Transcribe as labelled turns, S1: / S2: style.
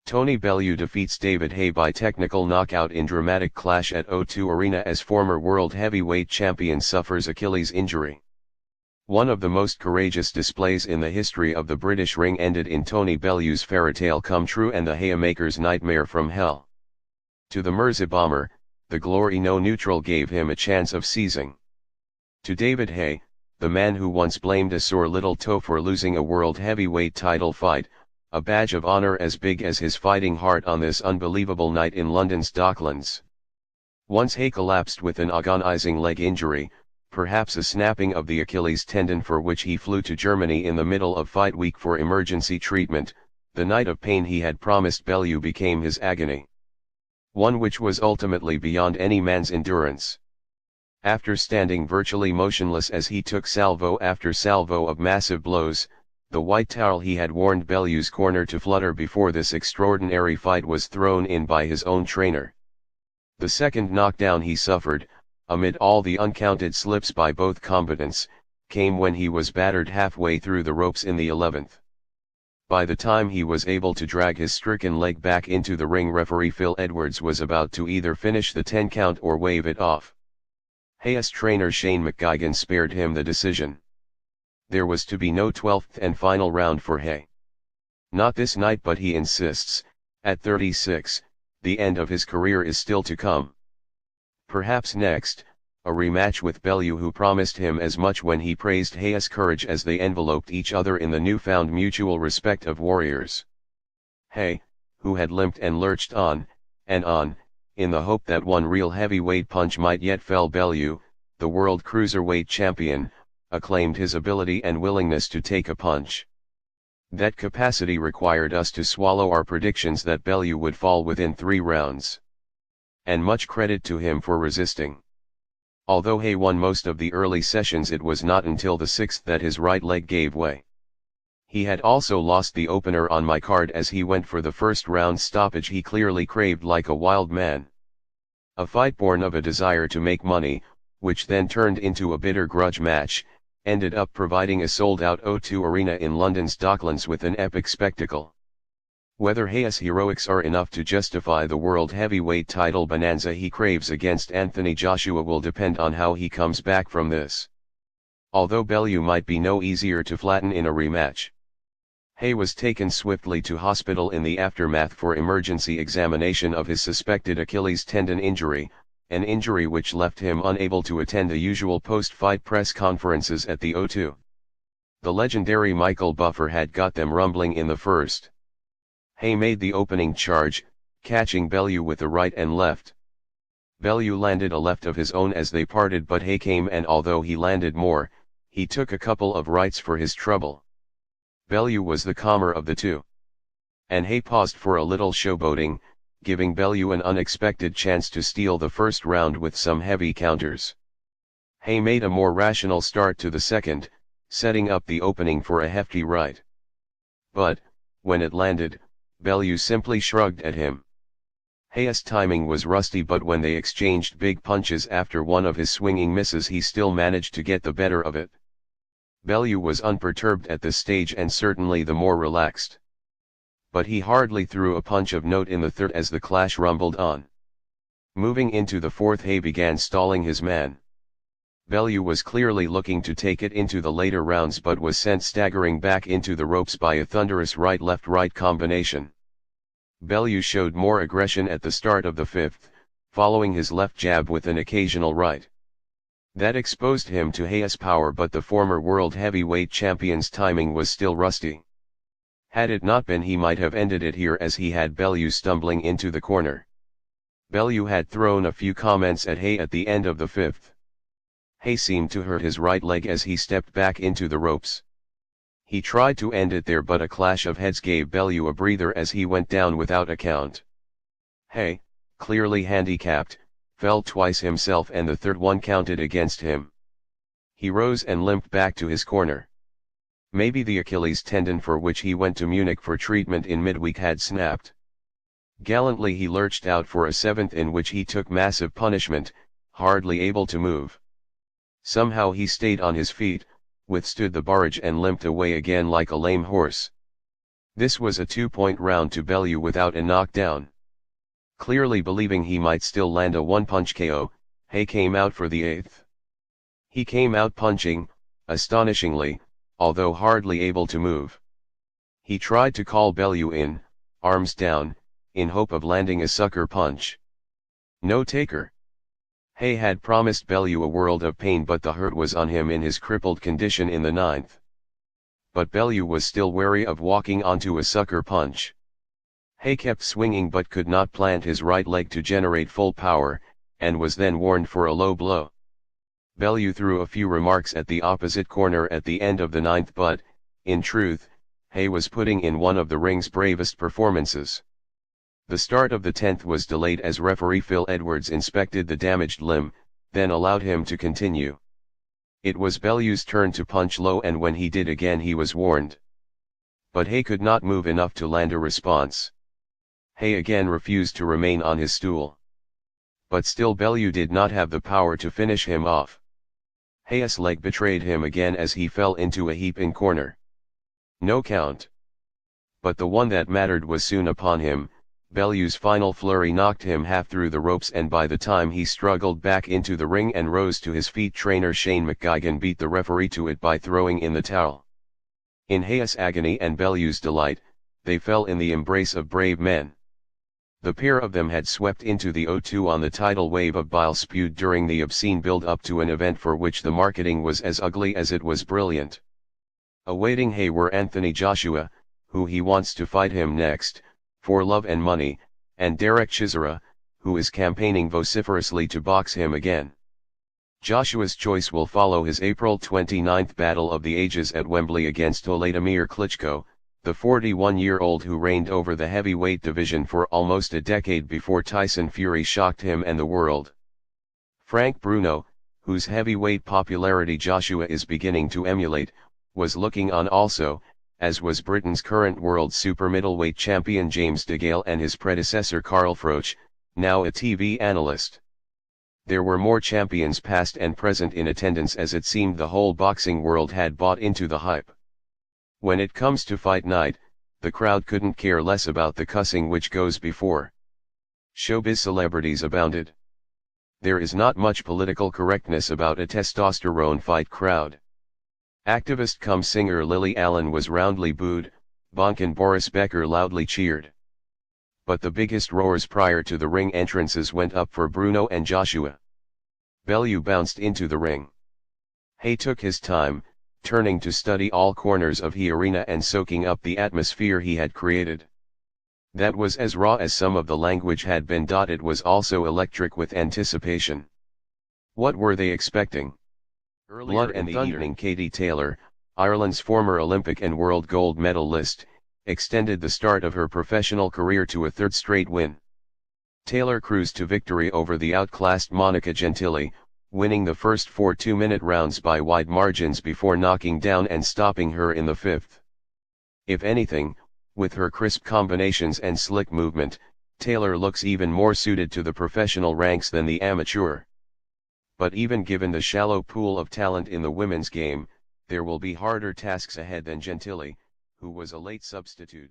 S1: Tony Bellew defeats David Haye by technical knockout in dramatic clash at O2 Arena as former world heavyweight champion suffers Achilles injury. One of the most courageous displays in the history of the British ring ended in Tony Bellew's fairytale come true and the Hayemaker's nightmare from hell. To the Mirza bomber, the glory no neutral gave him a chance of seizing. To David Haye, the man who once blamed a sore little toe for losing a world heavyweight title fight, a badge of honor as big as his fighting heart on this unbelievable night in London's Docklands. Once Haye collapsed with an agonizing leg injury, perhaps a snapping of the Achilles tendon for which he flew to Germany in the middle of fight week for emergency treatment. The night of pain he had promised Bellew became his agony. One which was ultimately beyond any man's endurance. After standing virtually motionless as he took salvo after salvo of massive blows, the white towel he had warned Bellew's corner to flutter before this extraordinary fight was thrown in by his own trainer. The second knockdown he suffered, amid all the uncounted slips by both combatants, came when he was battered halfway through the ropes in the 11th. By the time he was able to drag his stricken leg back into the ring, referee Phil Edwards was about to either finish the 10 count or wave it off. Haye's trainer Shane McGuigan spared him the decision. There was to be no 12th and final round for Haye. Not this night, but he insists, at 36, the end of his career is still to come. Perhaps next, a rematch with Bellew, who promised him as much when he praised Haye's courage as they enveloped each other in the newfound mutual respect of warriors. Haye, who had limped and lurched on, in the hope that one real heavyweight punch might yet fell Bellew, the world cruiserweight champion, acclaimed his ability and willingness to take a punch. That capacity required us to swallow our predictions that Bellew would fall within 3 rounds. And much credit to him for resisting. Although Haye won most of the early sessions, it was not until the 6th that his right leg gave way. He had also lost the opener on my card as he went for the first round stoppage he clearly craved like a wild man. A fight born of a desire to make money, which then turned into a bitter grudge match, ended up providing a sold-out O2 Arena in London's Docklands with an epic spectacle. Whether Haye's heroics are enough to justify the world heavyweight title bonanza he craves against Anthony Joshua will depend on how he comes back from this. Although Bellew might be no easier to flatten in a rematch. Haye was taken swiftly to hospital in the aftermath for emergency examination of his suspected Achilles tendon injury, an injury which left him unable to attend the usual post-fight press conferences at the O2. The legendary Michael Buffer had got them rumbling in the first. Haye made the opening charge, catching Bellew with the right and left. Bellew landed a left of his own as they parted, but Haye came, and although he landed more, he took a couple of rights for his trouble. Bellew was the calmer of the two. And Haye paused for a little showboating, giving Bellew an unexpected chance to steal the first round with some heavy counters. Haye made a more rational start to the second, setting up the opening for a hefty right. But, when it landed, Bellew simply shrugged at him. Haye's timing was rusty, but when they exchanged big punches after one of his swinging misses, he still managed to get the better of it. Bellew was unperturbed at this stage and certainly the more relaxed. But he hardly threw a punch of note in the third as the clash rumbled on. Moving into the fourth, Haye began stalling his man. Bellew was clearly looking to take it into the later rounds, but was sent staggering back into the ropes by a thunderous right-left-right combination. Bellew showed more aggression at the start of the fifth, following his left jab with an occasional right. That exposed him to Haye's power, but the former world heavyweight champion's timing was still rusty. Had it not been, he might have ended it here as he had Bellew stumbling into the corner. Bellew had thrown a few comments at Haye at the end of the fifth. Haye seemed to hurt his right leg as he stepped back into the ropes. He tried to end it there, but a clash of heads gave Bellew a breather as he went down without a count. Haye, clearly handicapped, fell twice himself, and the third one counted against him. He rose and limped back to his corner. Maybe the Achilles tendon for which he went to Munich for treatment in midweek had snapped. Gallantly he lurched out for a seventh, in which he took massive punishment, hardly able to move. Somehow he stayed on his feet, withstood the barrage and limped away again like a lame horse. This was a 2-point round to Bellew without a knockdown. Clearly believing he might still land a one-punch KO, Haye came out for the 8th. He came out punching, astonishingly, although hardly able to move. He tried to call Bellew in, arms down, in hope of landing a sucker punch. No taker. Haye had promised Bellew a world of pain, but the hurt was on him in his crippled condition in the 9th. But Bellew was still wary of walking onto a sucker punch. Haye kept swinging but could not plant his right leg to generate full power, and was then warned for a low blow. Bellew threw a few remarks at the opposite corner at the end of the 9th, but, in truth, Haye was putting in one of the ring's bravest performances. The start of the 10th was delayed as referee Phil Edwards inspected the damaged limb, then allowed him to continue. It was Bellew's turn to punch low, and when he did again he was warned. But Haye could not move enough to land a response. Haye again refused to remain on his stool. But still Bellew did not have the power to finish him off. Haye's leg betrayed him again as he fell into a heap in corner. No count. But the one that mattered was soon upon him. Bellew's final flurry knocked him half through the ropes, and by the time he struggled back into the ring and rose to his feet, trainer Shane McGuigan beat the referee to it by throwing in the towel. In Haye's agony and Bellew's delight, they fell in the embrace of brave men. The pair of them had swept into the O2 on the tidal wave of bile spewed during the obscene build-up to an event for which the marketing was as ugly as it was brilliant. Awaiting Haye were Anthony Joshua, who he wants to fight him next, for love and money, and Derek Chisora, who is campaigning vociferously to box him again. Joshua's choice will follow his April 29 Battle of the Ages at Wembley against Vladimir Klitschko, the 41-year-old who reigned over the heavyweight division for almost a decade before Tyson Fury shocked him and the world. Frank Bruno, whose heavyweight popularity Joshua is beginning to emulate, was looking on also, as was Britain's current world super middleweight champion James DeGale and his predecessor Carl Froch, now a TV analyst. There were more champions past and present in attendance, as it seemed the whole boxing world had bought into the hype. When it comes to fight night, the crowd couldn't care less about the cussing which goes before. Showbiz celebrities abounded. There is not much political correctness about a testosterone fight crowd. Activist cum singer Lily Allen was roundly booed, Bonk and Boris Becker loudly cheered. But the biggest roars prior to the ring entrances went up for Bruno and Joshua. Bellew bounced into the ring. Haye took his time, turning to study all corners of the arena and soaking up the atmosphere he had created. That was as raw as some of the language had been. It was also electric with anticipation. What were they expecting? Blood in the evening. Katie Taylor, Ireland's former Olympic and world gold medalist, extended the start of her professional career to a third straight win. Taylor cruised to victory over the outclassed Monica Gentili, winning the first 4 two-minute rounds by wide margins before knocking down and stopping her in the 5th. If anything, with her crisp combinations and slick movement, Taylor looks even more suited to the professional ranks than the amateur. But even given the shallow pool of talent in the women's game, there will be harder tasks ahead than Gentili, who was a late substitute.